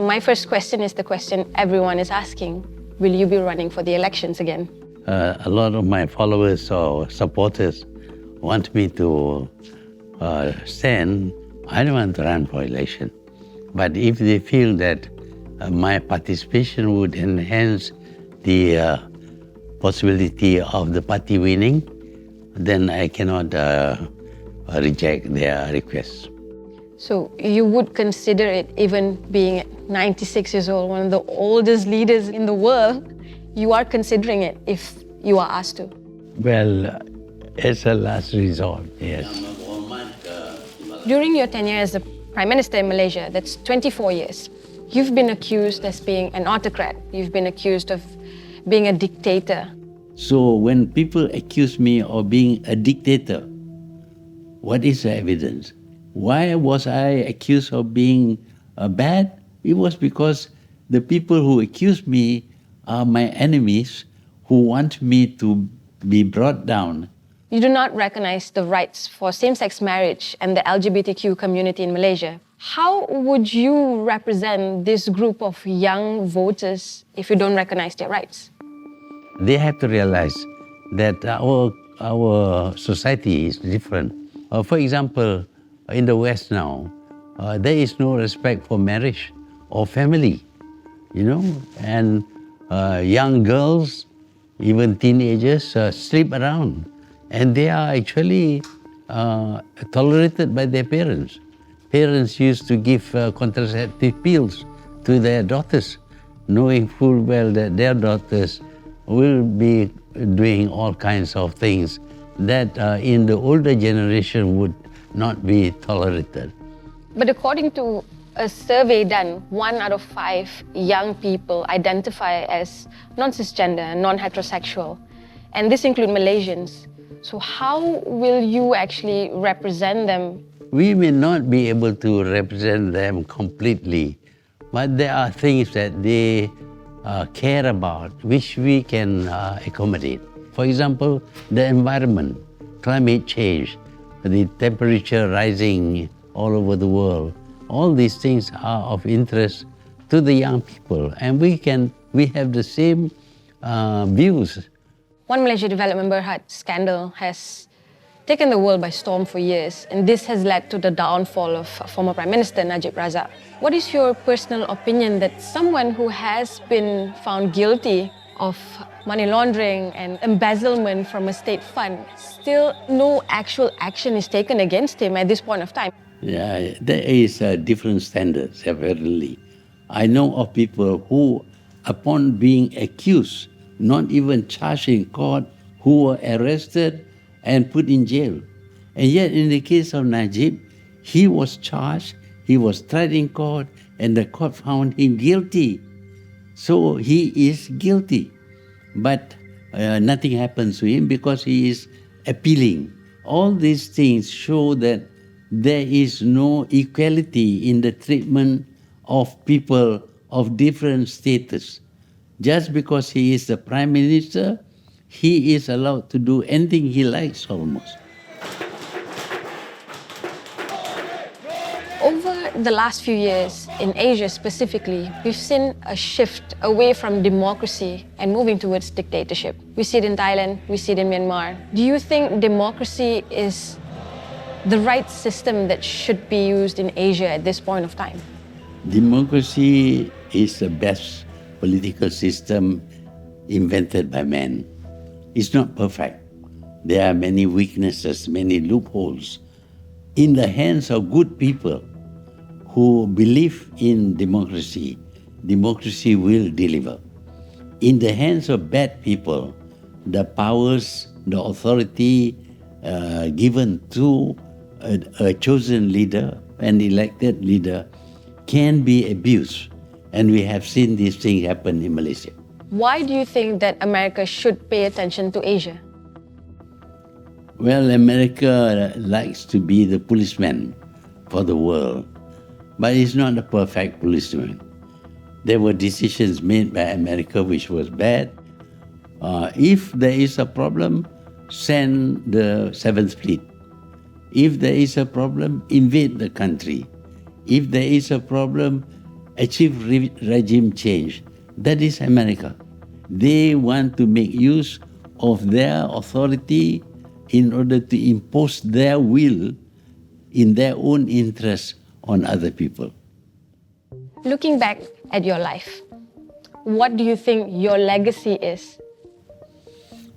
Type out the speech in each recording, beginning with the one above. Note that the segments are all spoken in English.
So my first question is the question everyone is asking. Will you be running for the elections again? A lot of my followers or supporters want me to stand. I don't want to run for election. But if they feel that my participation would enhance the possibility of the party winning, then I cannot reject their requests. So you would consider it, even being 96 years old, one of the oldest leaders in the world, you are considering it if you are asked to? Well, it's a last resort, yes. During your tenure as the Prime Minister in Malaysia, that's 24 years, you've been accused as being an autocrat. You've been accused of being a dictator. So when people accuse me of being a dictator, what is the evidence? Why was I accused of being bad? It was because the people who accuse me are my enemies who want me to be brought down. You do not recognize the rights for same-sex marriage and the LGBTQ community in Malaysia. How would you represent this group of young voters if you don't recognize their rights? They have to realize that our society is different. For example, in the West now, there is no respect for marriage or family, and young girls, even teenagers, sleep around, and they are actually tolerated by their parents. Parents used to give contraceptive pills to their daughters, knowing full well that their daughters will be doing all kinds of things that in the older generation would not be tolerated. But according to a survey done, 1 out of 5 young people identify as non-cisgender, non-heterosexual, and this includes Malaysians. So how will you actually represent them? We may not be able to represent them completely, but there are things that they care about which we can accommodate. For example, the environment, climate change, the temperature rising all over the world. All these things are of interest to the young people, and we have the same views. One Malaysia Development Berhad scandal has taken the world by storm for years, and this has led to the downfall of former Prime Minister Najib. What is your personal opinion that someone who has been found guilty of money laundering and embezzlement from a state fund, still no actual action is taken against him at this point of time? Yeah, there is different standards, apparently. I know of people who, upon being accused, not even charged in court, who were arrested and put in jail. And yet in the case of Najib, he was charged, he was tried in court, and the court found him guilty. So he is guilty. But nothing happens to him because he is appealing. All these things show that there is no equality in the treatment of people of different status. Just because he is the Prime Minister, he is allowed to do anything he likes almost. Over the last few years, in Asia specifically, we've seen a shift away from democracy and moving towards dictatorship. We see it in Thailand, we see it in Myanmar. Do you think democracy is the right system that should be used in Asia at this point of time? Democracy is the best political system invented by man. It's not perfect. There are many weaknesses, many loopholes. In the hands of good people who believe in democracy, democracy will deliver. In the hands of bad people, the powers, the authority given to a chosen leader, an elected leader, can be abused. And we have seen these things happen in Malaysia. Why do you think that America should pay attention to Asia? Well, America likes to be the policeman for the world, but it's not a perfect policeman. There were decisions made by America which was bad. If there is a problem, send the Seventh Fleet. If there is a problem, invade the country. If there is a problem, achieve regime change. That is America. They want to make use of their authority in order to impose their will in their own interest on other people. Looking back at your life, what do you think your legacy is?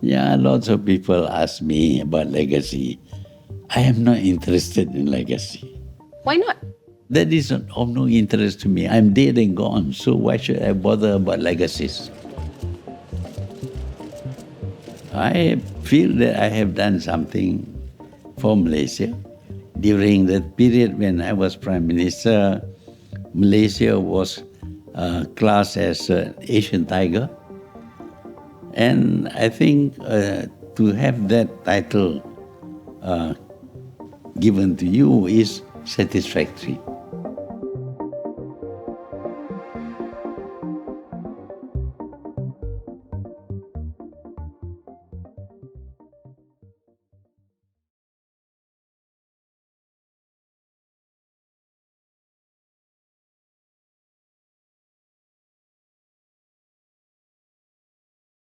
Yeah, lots of people ask me about legacy. I am not interested in legacy. Why not? That is of no interest to me. I'm dead and gone, so why should I bother about legacies? I feel that I have done something for Malaysia. During that period when I was Prime Minister, Malaysia was classed as an Asian tiger. And I think to have that title given to you is satisfactory.